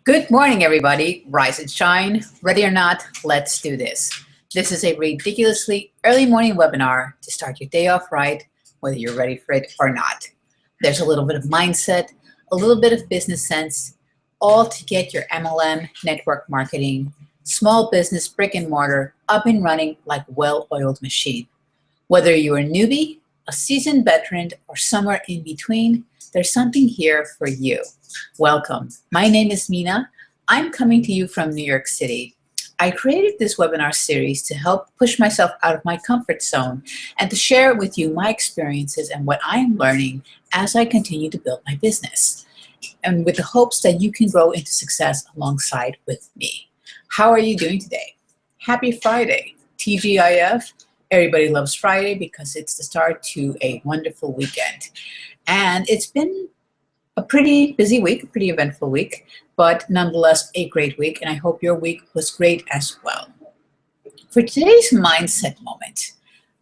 Good morning, everybody. Rise and shine. Ready or not, let's do this. This is a ridiculously early morning webinar to start your day off right, whether you're ready for it or not. There's a little bit of mindset, a little bit of business sense, all to get your MLM, network marketing, small business, brick and mortar up and running like a well-oiled machine. Whether you're a newbie, a seasoned veteran, or somewhere in between, there's something here for you. Welcome. My name is Mina. I'm coming to you from New York City. I created this webinar series to help push myself out of my comfort zone and to share with you my experiences and what I am learning as I continue to build my business, and with the hopes that you can grow into success alongside with me. How are you doing today? Happy Friday. TGIF. Everybody loves Friday because it's the start to a wonderful weekend. And it's been a pretty busy week, a pretty eventful week, but nonetheless a great week, and I hope your week was great as well. For today's mindset moment,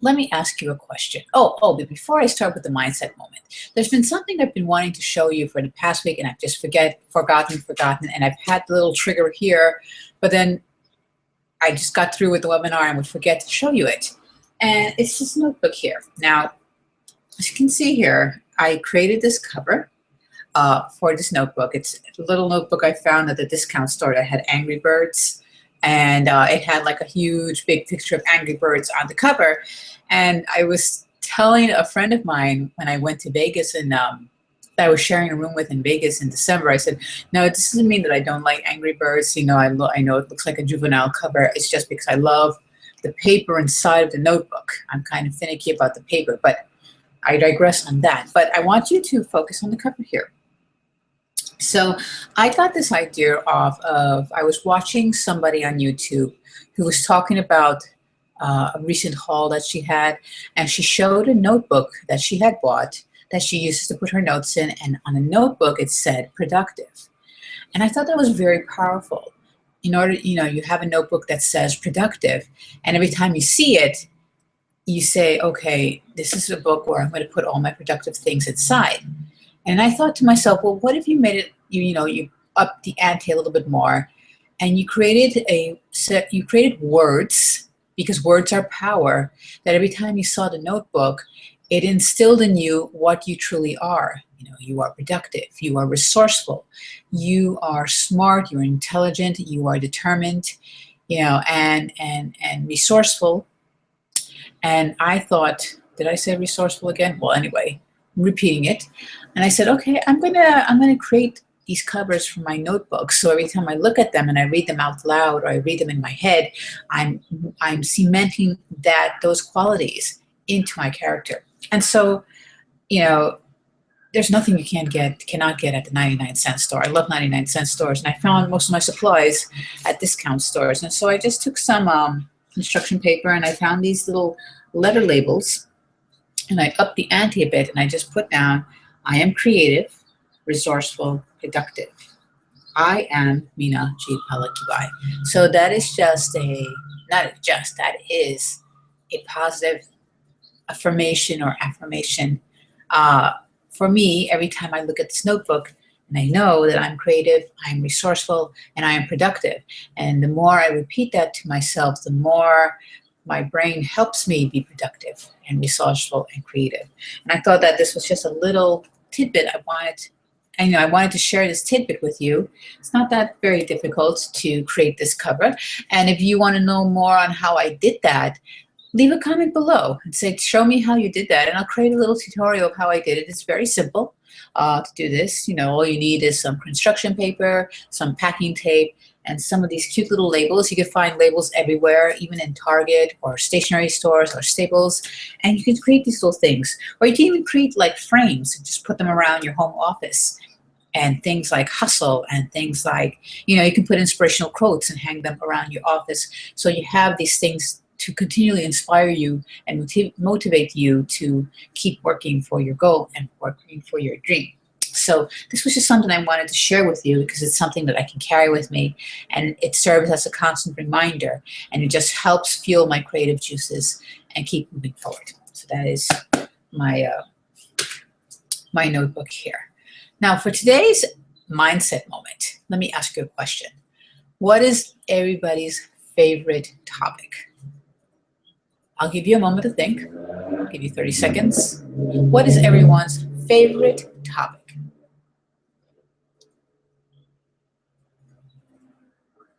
let me ask you a question. But before I start with the mindset moment, there's been something I've been wanting to show you for the past week, and I've just forgotten, and I've had the little trigger here, but then I just got through with the webinar and would forget to show you it. And it's this notebook here. Now, as you can see here, I created this cover for this notebook. It's a little notebook I found at the discount store that had Angry Birds, and it had like a huge big picture of Angry Birds on the cover. And I was telling a friend of mine when I went to Vegas, and that I was sharing a room with in Vegas in December, I said, no, it doesn't mean that I don't like Angry Birds. You know, I know it looks like a juvenile cover. It's just because I love the paper inside of the notebook. I'm kind of finicky about the paper, but I digress on that. But I want you to focus on the cover here. So I got this idea of I was watching somebody on YouTube who was talking about a recent haul that she had, and she showed a notebook that she had bought that she uses to put her notes in, and on the notebook it said productive. And I thought that was very powerful. In order, you have a notebook that says productive, and every time you see it, you say, okay, this is a book where I'm going to put all my productive things inside. And I thought to myself, well, what if you made it, you upped the ante a little bit more, and you created words, because words are power, that every time you saw the notebook, it instilled in you what you truly are. You are productive, you are resourceful, you are smart, you're intelligent, you are determined, and resourceful. And I thought, did I say resourceful again? Well, anyway, repeating it. And I said, okay, I'm gonna create these covers for my notebooks. So every time I look at them and I read them out loud, or I read them in my head, I'm cementing those qualities into my character. And so, there's nothing you cannot get at the 99-cent store. I love 99-cent stores, and I found most of my supplies at discount stores. And so I just took some construction paper, and I found these little letter labels, and I upped the ante a bit, and I just put down, I am creative, resourceful, productive. I am Mina G. Palakibai. So that is that is a positive affirmation or affirmation for me every time I look at this notebook, and I know that I'm creative, I'm resourceful, and I am productive. And the more I repeat that to myself, the more my brain helps me be productive and resourceful and creative. And I thought that this was just a little tidbit I wanted to share this tidbit with you. It's not that very difficult to create this cover. And if you want to know more on how I did that, leave a comment below and say, show me how you did that, and I'll create a little tutorial of how I did it. It's very simple to do this. All you need is some construction paper, some packing tape, and some of these cute little labels. You can find labels everywhere, even in Target or stationery stores or Staples, and you can create these little things. Or you can even create like frames and just put them around your home office, and things like hustle, and things like, you can put inspirational quotes and hang them around your office. So you have these things to continually inspire you and motivate you to keep working for your goal and working for your dream. So this was just something I wanted to share with you, because it's something that I can carry with me, and it serves as a constant reminder, and it just helps fuel my creative juices and keep moving forward. So that is my notebook here. Now for today's mindset moment. Let me ask you a question. What is everybody's favorite topic? I'll give you a moment to think. I'll give you 30 seconds. What is everyone's favorite topic?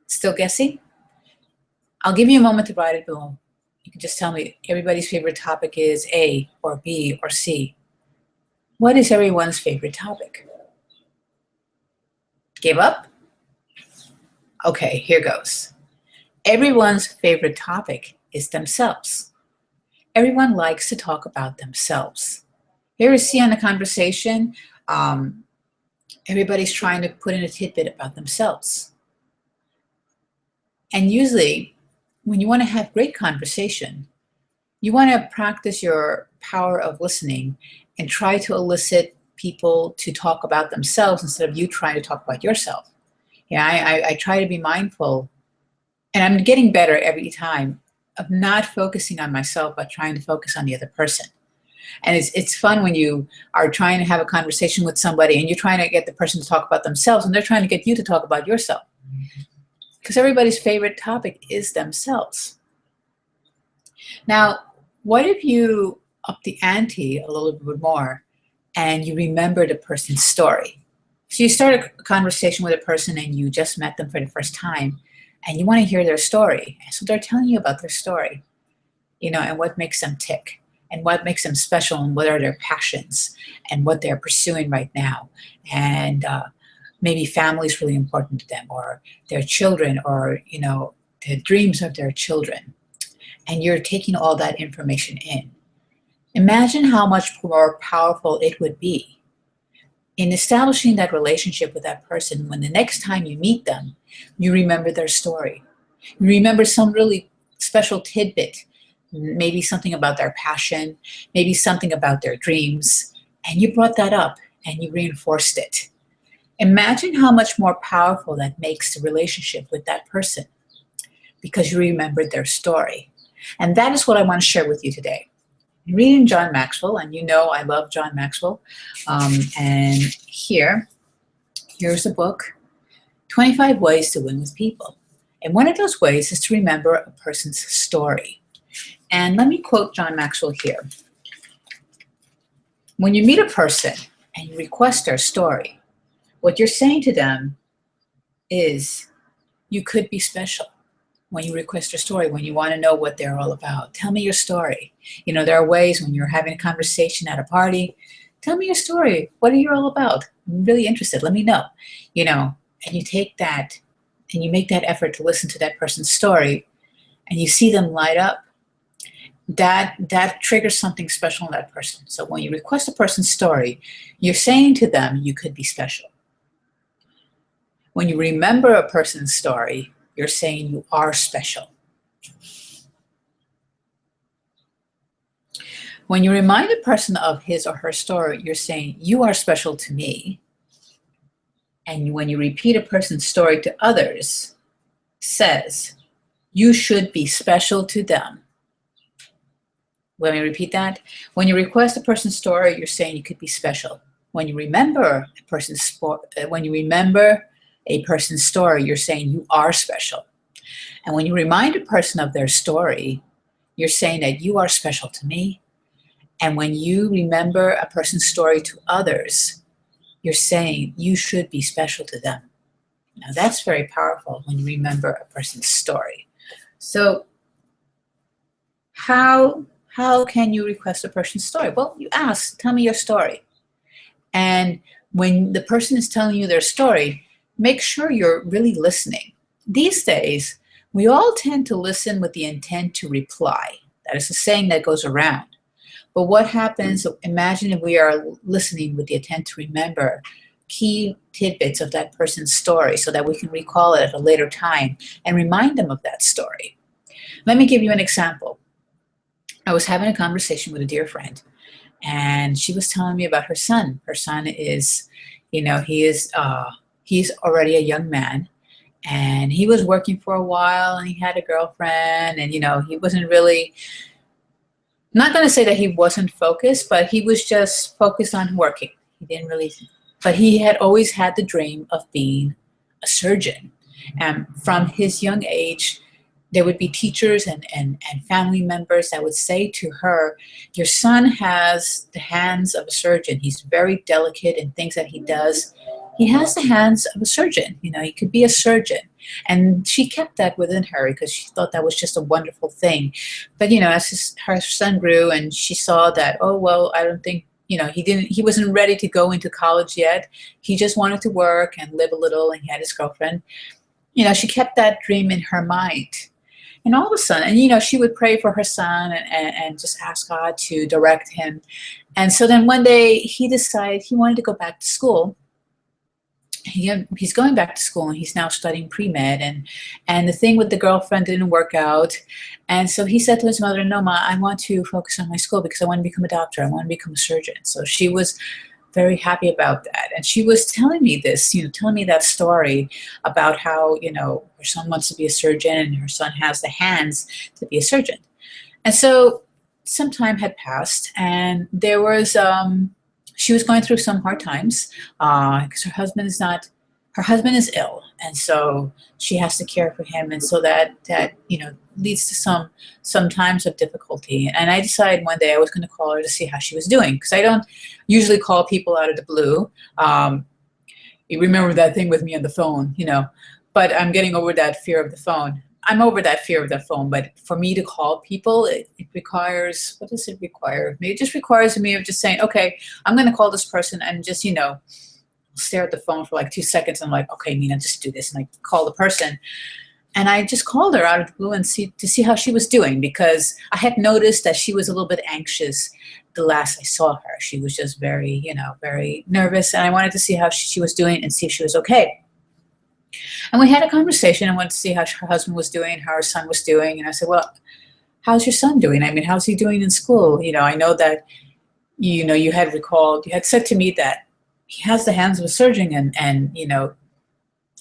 Still guessing? I'll give you a moment to write it below. You can just tell me everybody's favorite topic is A or B or C. What is everyone's favorite topic? Give up? Okay, here goes. Everyone's favorite topic is themselves. Everyone likes to talk about themselves. Here is C on the conversation. Everybody's trying to put in a tidbit about themselves. And usually, when you want to have great conversation, you want to practice your power of listening and try to elicit people to talk about themselves instead of you trying to talk about yourself. Yeah, I try to be mindful, and I'm getting better every time of not focusing on myself, but trying to focus on the other person. And it's fun when you are trying to have a conversation with somebody and you're trying to get the person to talk about themselves and they're trying to get you to talk about yourself. Because everybody's favorite topic is themselves. Now, what if you up the ante a little bit more and you remember the person's story? So you start a conversation with a person and you just met them for the first time and you want to hear their story. So they're telling you about their story, and what makes them tick and what makes them special and what are their passions and what they're pursuing right now. And maybe family is really important to them, or their children, or, the dreams of their children. And you're taking all that information in. Imagine how much more powerful it would be in establishing that relationship with that person when the next time you meet them, you remember their story. You remember some really special tidbit, maybe something about their passion, maybe something about their dreams, and you brought that up and you reinforced it. Imagine how much more powerful that makes the relationship with that person because you remembered their story. And that is what I want to share with you today. I'm reading John Maxwell, and I love John Maxwell. And here's a book, 25 Ways to Win with People. And one of those ways is to remember a person's story. And let me quote John Maxwell here. When you meet a person and you request their story, what you're saying to them is, you could be special. When you request their story, when you want to know what they're all about, tell me your story. There are ways when you're having a conversation at a party, tell me your story. What are you all about? I'm really interested. Let me know. And you take that and you make that effort to listen to that person's story and you see them light up. That triggers something special in that person. So when you request a person's story, you're saying to them, you could be special. When you remember a person's story, you're saying you are special. When you remind a person of his or her story, you're saying you are special to me. And when you repeat a person's story to others, says you should be special to them. Let me repeat that. When you request a person's story, you're saying you could be special. When you remember a person's story, you're saying you are special. And when you remind a person of their story, you're saying that you are special to me. And when you remember a person's story to others, you're saying you should be special to them. Now that's very powerful when you remember a person's story. So how can you request a person's story? Well, you ask, tell me your story. And when the person is telling you their story, make sure you're really listening. These days, we all tend to listen with the intent to reply. That is a saying that goes around. But what happens, imagine if we are listening with the intent to remember key tidbits of that person's story so that we can recall it at a later time and remind them of that story. Let me give you an example. I was having a conversation with a dear friend, and she was telling me about her son. Her son is, he's already a young man, and he was working for a while, and he had a girlfriend, and, he wasn't really, not going to say that he wasn't focused, but he was just focused on working. He didn't really but he had always had the dream of being a surgeon. And from his young age, there would be teachers and family members that would say to her, your son has the hands of a surgeon. He's very delicate in things that he does. He has the hands of a surgeon. You know, he could be a surgeon. And she kept that within her because she thought that was just a wonderful thing. But, you know, as her son grew and she saw that, oh, well, I don't think, you know, he wasn't ready to go into college yet. He just wanted to work and live a little, and he had his girlfriend. You know, she kept that dream in her mind. And all of a sudden, and you know, she would pray for her son and just ask God to direct him. And so then one day he decided he wanted to go back to school. He's going back to school, and he's now studying pre-med, and the thing with the girlfriend didn't work out. And so he said to his mother, no, Ma, I want to focus on my school because I want to become a doctor. I want to become a surgeon. So she was very happy about that. And she was telling me this, you know, telling me that story about how, you know, her son wants to be a surgeon and her son has the hands to be a surgeon. And so some time had passed, and there was, she was going through some hard times because her husband is ill. And so she has to care for him. And so that, you know, leads to some times of difficulty. And I decided one day I was going to call her to see how she was doing, because I don't usually call people out of the blue. You remember that thing with me on the phone, you know, but I'm getting over that fear of the phone. I'm over that fear of the phone, but for me to call people, it requires, what does it require of me? It just requires me of just saying, okay, I'm going to call this person and just, you know, stare at the phone for like 2 seconds. I'm like, okay, Nina, just do this. And I call the person. And I just called her out of the blue and see how she was doing, because I had noticed that she was a little bit anxious the last I saw her. She was just very, you know, very nervous. And I wanted to see how she was doing and see if she was okay. And we had a conversation. I wanted to see how her husband was doing, how her son was doing. And I said, well, how's your son doing? I mean, how's he doing in school? You know, I know that, you know, you had said to me that he has the hands of a surgeon, and you know,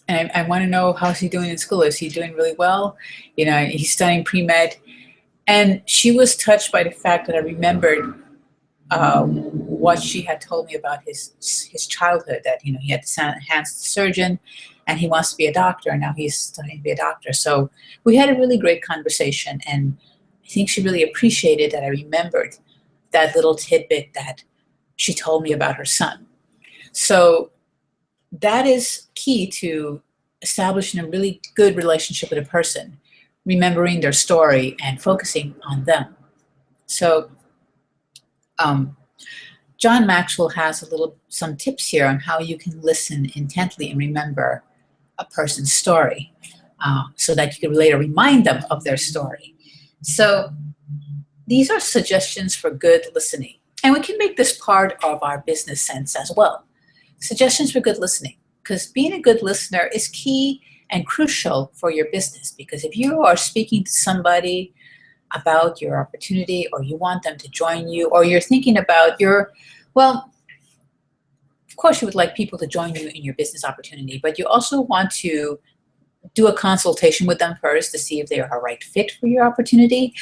and I want to know, how's he doing in school? Is he doing really well? You know, he's studying pre-med. And she was touched by the fact that I remembered what she had told me about his childhood, that, you know, he had the hands of a surgeon and he wants to be a doctor, and now he's studying to be a doctor. So we had a really great conversation, and I think she really appreciated that I remembered that little tidbit that she told me about her son. So that is key to establishing a really good relationship with a person, remembering their story and focusing on them. So John Maxwell has some tips here on how you can listen intently and remember a person's story, so that you can later remind them of their story. So these are suggestions for good listening. And we can make this part of our business sense as well. Suggestions for good listening, because being a good listener is key and crucial for your business. Because if you are speaking to somebody about your opportunity, or you want them to join you, or you're thinking about well, of course you would like people to join you in your business opportunity, but you also want to do a consultation with them first to see if they are a right fit for your opportunity.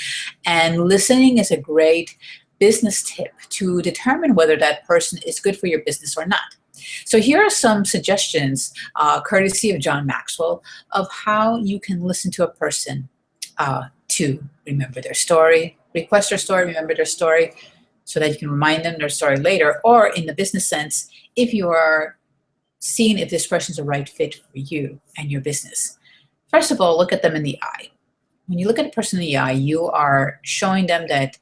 And listening is a great business tip to determine whether that person is good for your business or not. So here are some suggestions, courtesy of John Maxwell, of how you can listen to a person to remember their story, request their story, remember their story, so that you can remind them their story later, or in the business sense, if you are seeing if this person is a right fit for you and your business. First of all, look at them in the eye. When you look at a person in the eye, you are showing them that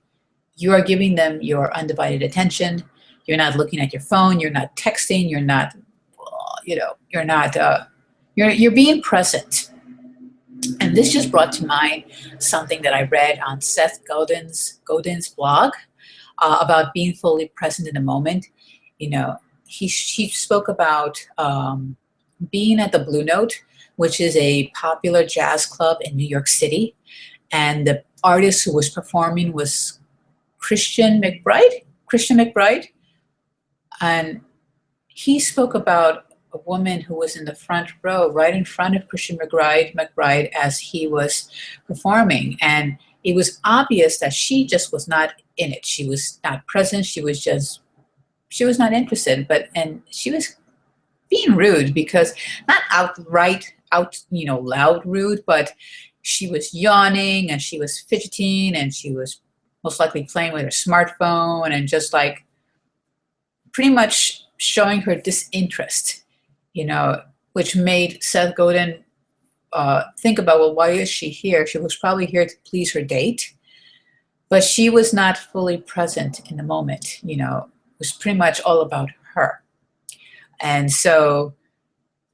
you are giving them your undivided attention. You're not looking at your phone. You're not texting. You're not, you're being present. And this just brought to mind something that I read on Seth Godin's blog about being fully present in the moment. You know, he spoke about being at the Blue Note, which is a popular jazz club in New York City. And the artist who was performing was Christian McBride. And he spoke about a woman who was in the front row, right in front of Christian McBride as he was performing. And it was obvious that she just was not in it. She was not present. She was not interested, and she was being rude, because not outright loud rude, but she was yawning and she was fidgeting and she was most likely playing with her smartphone and just like pretty much showing her disinterest, which made Seth Godin think about, well, why is she here? She was probably here to please her date, but she was not fully present in the moment. It was pretty much all about her. And so,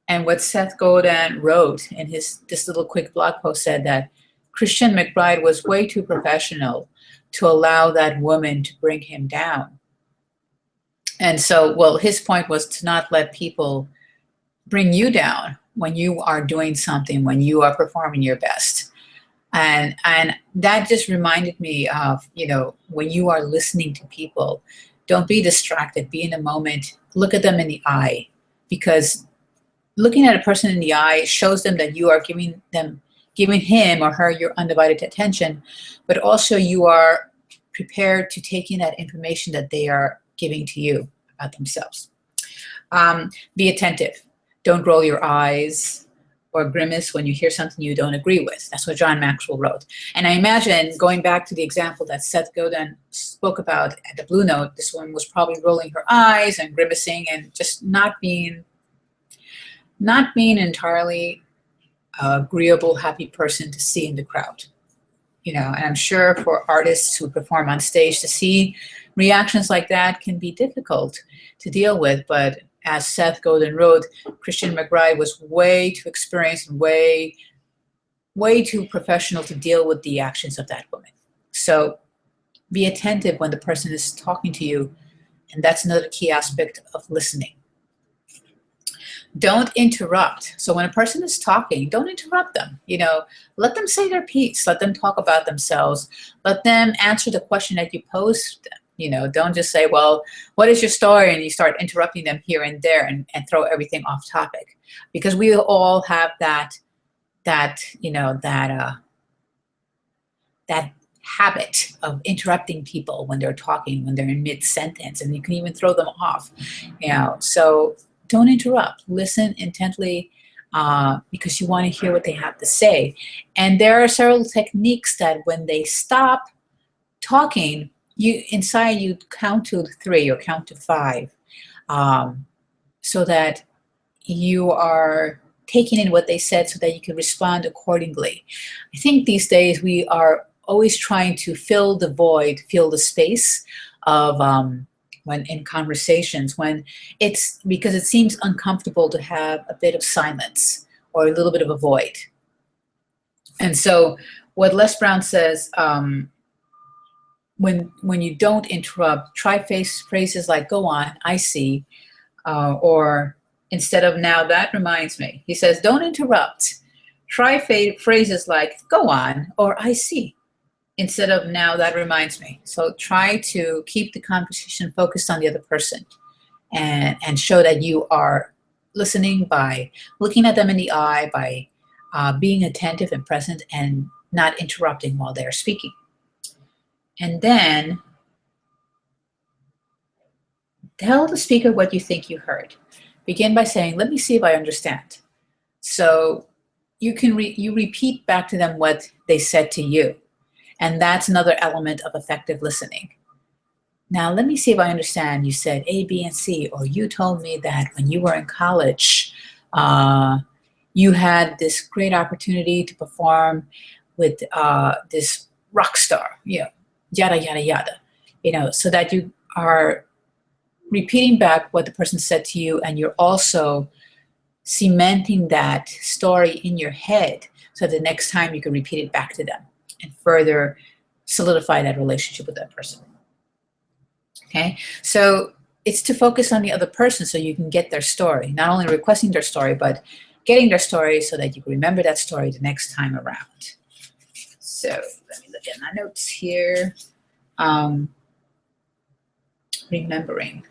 and what Seth Godin wrote in this little quick blog post said that Christian McBride was way too professional to allow that woman to bring him down. And so, well, his point was to not let people bring you down when you are doing something, when you are performing your best. And that just reminded me of, when you are listening to people, don't be distracted, be in the moment, look at them in the eye, because looking at a person in the eye shows them that you are giving him or her your undivided attention, but also you are prepared to take in that information that they are giving to you about themselves. Be attentive. Don't roll your eyes or grimace when you hear something you don't agree with. That's what John Maxwell wrote. And I imagine, going back to the example that Seth Godin spoke about at the Blue Note, this woman was probably rolling her eyes and grimacing and just not being entirely agreeable, happy person to see in the crowd. And I'm sure for artists who perform on stage, to see reactions like that can be difficult to deal with. But as Seth Godin wrote, Christian McBride was way too experienced and way too professional to deal with the actions of that woman. So be attentive when the person is talking to you. And that's another key aspect of listening. Don't interrupt. So when a person is talking, don't interrupt them. Let them say their piece. Let them talk about themselves. Let them answer the question that you posed them. Don't just say, well, what is your story? And you start interrupting them here and there and throw everything off topic. Because we all have that habit of interrupting people when they're talking, when they're in mid-sentence, and you can even throw them off. So don't interrupt. Listen intently, because you want to hear what they have to say. And there are several techniques that when they stop talking, you count to 3 or count to 5, so that you are taking in what they said so that you can respond accordingly. I think these days we are always trying to fill the void, fill the space of when in conversations, when it's because it seems uncomfortable to have a bit of silence or a little bit of a void. And so what Les Brown says, when you don't interrupt, try phrases like "go on, I see," or instead of "now that reminds me." He says, don't interrupt. Try phrases like "go on" or "I see," instead of "now that reminds me." So try to keep the conversation focused on the other person, and show that you are listening by looking at them in the eye, by being attentive and present, and not interrupting while they're speaking. And then tell the speaker what you think you heard. Begin by saying, let me see if I understand. So you can you repeat back to them what they said to you. And that's another element of effective listening. Now, let me see if I understand. You said A, B, and C, or you told me that when you were in college, you had this great opportunity to perform with this rock star, yada, yada, yada, so that you are repeating back what the person said to you, and you're also cementing that story in your head so the next time you can repeat it back to them and further solidify that relationship with that person. Okay, so it's to focus on the other person so you can get their story, not only requesting their story, but getting their story so that you can remember that story the next time around. So let me look at my notes here. Remembering.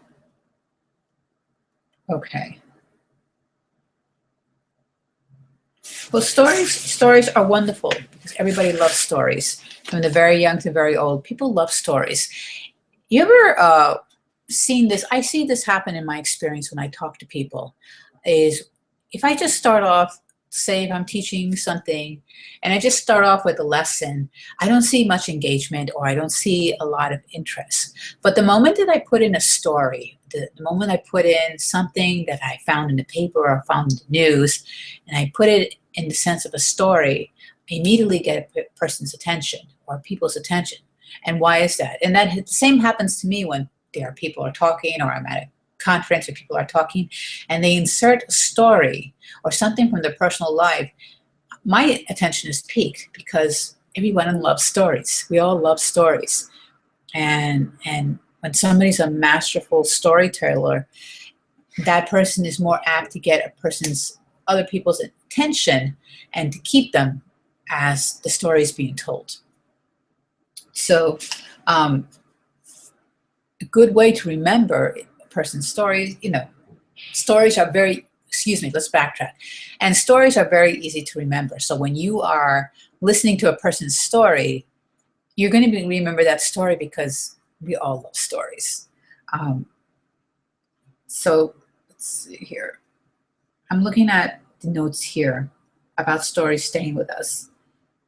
Okay. Well, stories are wonderful because everybody loves stories. From the very young to very old, people love stories. You ever seen this? I see this happen in my experience when I talk to people. is if I just start off, say if I'm teaching something and I just start off with a lesson, I don't see much engagement or I don't see a lot of interest. But the moment that I put in a story, the moment I put in something that I found in the paper or found in the news, and I put it in the sense of a story, I immediately get a person's attention or people's attention. And why is that? And that the same happens to me when there are people are talking or I'm at a conference where people are talking and they insert a story or something from their personal life. My attention is piqued because everyone loves stories. We all love stories. And when somebody's a masterful storyteller, that person is more apt to get other people's attention and to keep them as the story is being told. So a good way to remember a person's stories, stories are very, let's backtrack. And stories are very easy to remember. So when you are listening to a person's story, you're going to remember that story because we all love stories. So let's see here. I'm looking at the notes here about stories staying with us.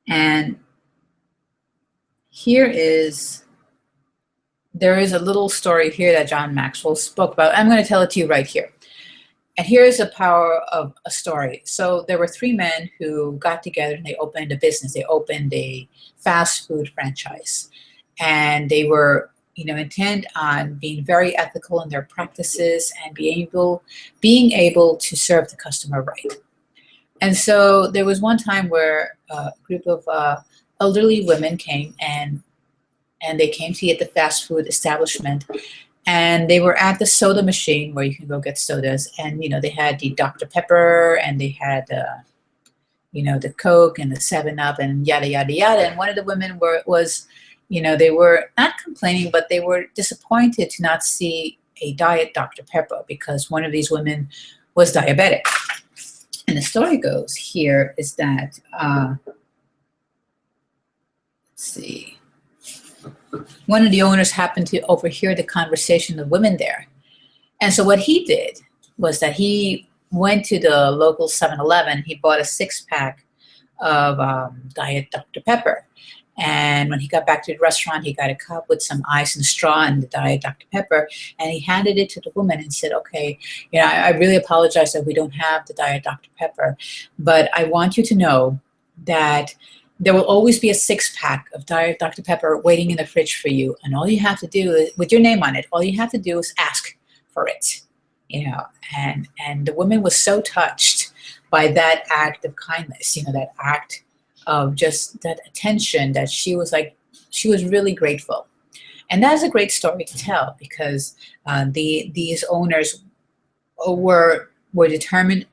And there is a little story here that John Maxwell spoke about. I'm going to tell it to you right here. And here's the power of a story. So there were three men who got together and they opened a business. They opened a fast food franchise. And they were, intent on being very ethical in their practices and being able to serve the customer right. And so there was one time where a group of elderly women came and they came to eat at the fast food establishment. And they were at the soda machine where you can go get sodas. And, they had the Dr. Pepper and they had, the Coke and the 7-Up and yada, yada, yada. And one of the women was, they were not complaining, but they were disappointed to not see a diet Dr. Pepper because one of these women was diabetic. And the story goes here is that, let's see. One of the owners happened to overhear the conversation of women there. And so what he did was that he went to the local 7-Eleven. He bought a 6-pack of Diet Dr. Pepper. And when he got back to the restaurant, he got a cup with some ice and straw and the Diet Dr. Pepper. And he handed it to the woman and said, okay, I really apologize that we don't have the Diet Dr. Pepper. But I want you to know that there will always be a 6-pack of Diet Dr. Pepper waiting in the fridge for you. And all you have to do is, with your name on it, all you have to do is ask for it, and the woman was so touched by that act of kindness, that act of just that attention that she was really grateful. And that is a great story to tell because these owners were determined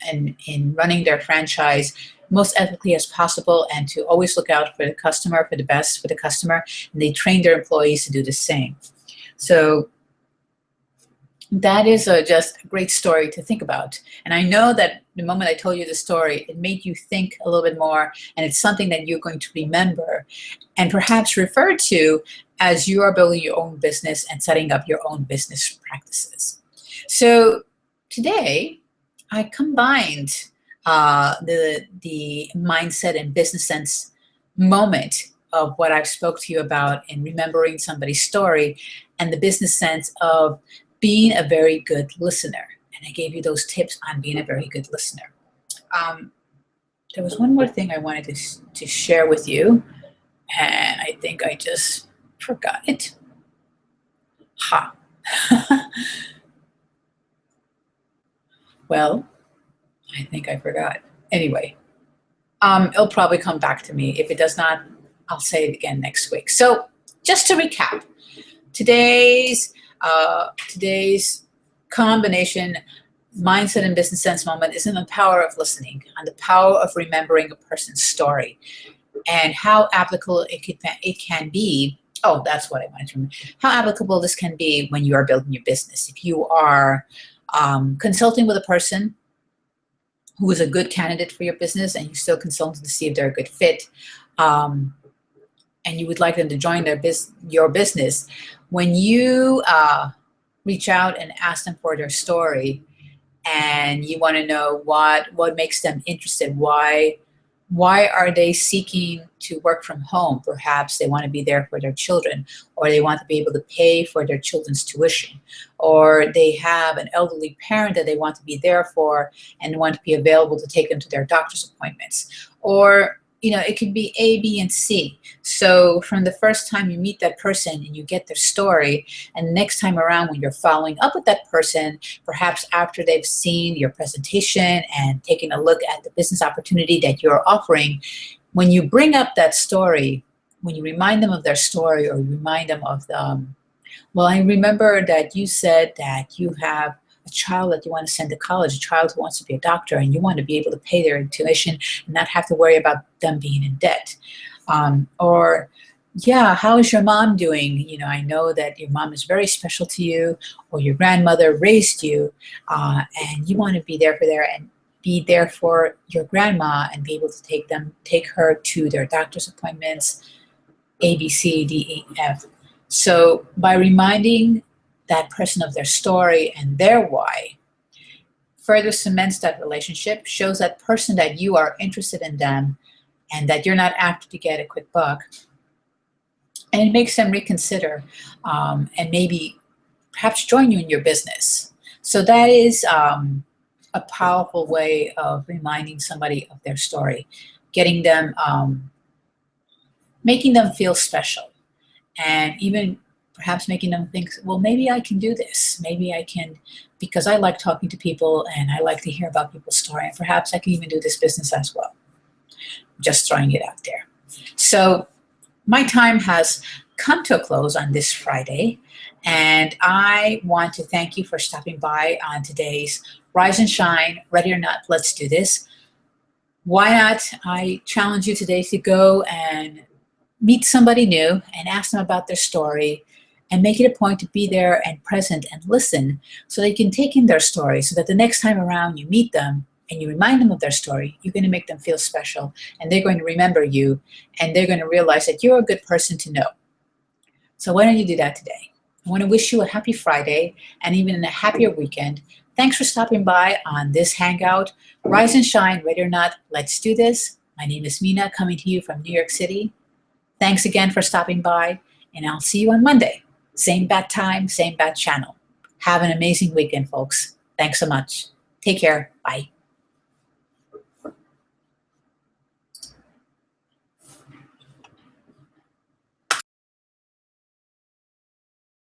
in running their franchise most ethically as possible and to always look out for the customer, for the best for the customer, and they trained their employees to do the same. So that is just a great story to think about. And I know that the moment I told you the story, it made you think a little bit more, and it's something that you're going to remember and perhaps refer to as you are building your own business and setting up your own business practices. So today, I combined the mindset and business sense moment of what I've spoke to you about in remembering somebody's story and the business sense of being a very good listener. And I gave you those tips on being a very good listener. There was one more thing I wanted to share with you, and I think I just forgot it. Ha. Well, I think I forgot. Anyway, it'll probably come back to me. If it does not, I'll say it again next week. So just to recap, today's combination mindset and business sense moment is in the power of listening and the power of remembering a person's story and how applicable it can be. Oh, that's what I wanted to remember. How applicable this can be when you are building your business. If you are consulting with a person who is a good candidate for your business and you still consult to see if they're a good fit, and you would like them to join your business, when you reach out and ask them for their story, and you want to know what makes them interested. Why are they seeking to work from home? Perhaps they want to be there for their children, or they want to be able to pay for their children's tuition, or they have an elderly parent that they want to be there for and want to be available to take them to their doctor's appointments. Or, it could be A, B, and C. So from the first time you meet that person and you get their story, and the next time around when you're following up with that person, perhaps after they've seen your presentation and taken a look at the business opportunity that you're offering, when you bring up that story, when you remind them of their story, or you remind them of well, I remember that you said that you have a child that you want to send to college, a child who wants to be a doctor, and you want to be able to pay their tuition and not have to worry about them being in debt. Or, yeah, how is your mom doing? I know that your mom is very special to you, or your grandmother raised you, and you want to be there for your grandma and be able to take her to their doctor's appointments, A, B, C, D, E, F. So by reminding that person of their story and their why, further cements that relationship, shows that person that you are interested in them and that you're not after to get a quick buck. And it makes them reconsider and maybe perhaps join you in your business. So that is a powerful way of reminding somebody of their story, getting them, making them feel special, and even perhaps making them think, well, maybe I can do this. Maybe I can, because I like talking to people and I like to hear about people's story, and perhaps I can even do this business as well. Just throwing it out there. So my time has come to a close on this Friday, and I want to thank you for stopping by on today's Rise and Shine, Ready or Not, Let's Do This. Why not? I challenge you today to go and meet somebody new and ask them about their story, and make it a point to be there and present and listen so they can take in their story, so that the next time around you meet them and you remind them of their story, you're going to make them feel special, and they're going to remember you, and they're going to realize that you're a good person to know. So why don't you do that today? I want to wish you a happy Friday and even a happier weekend. Thanks for stopping by on this Hangout. Rise and Shine, Ready or Not, Let's Do This. My name is Mina, coming to you from New York City. Thanks again for stopping by, and I'll see you on Monday. Same bat time, same bat channel. Have an amazing weekend, folks. Thanks so much. Take care. Bye.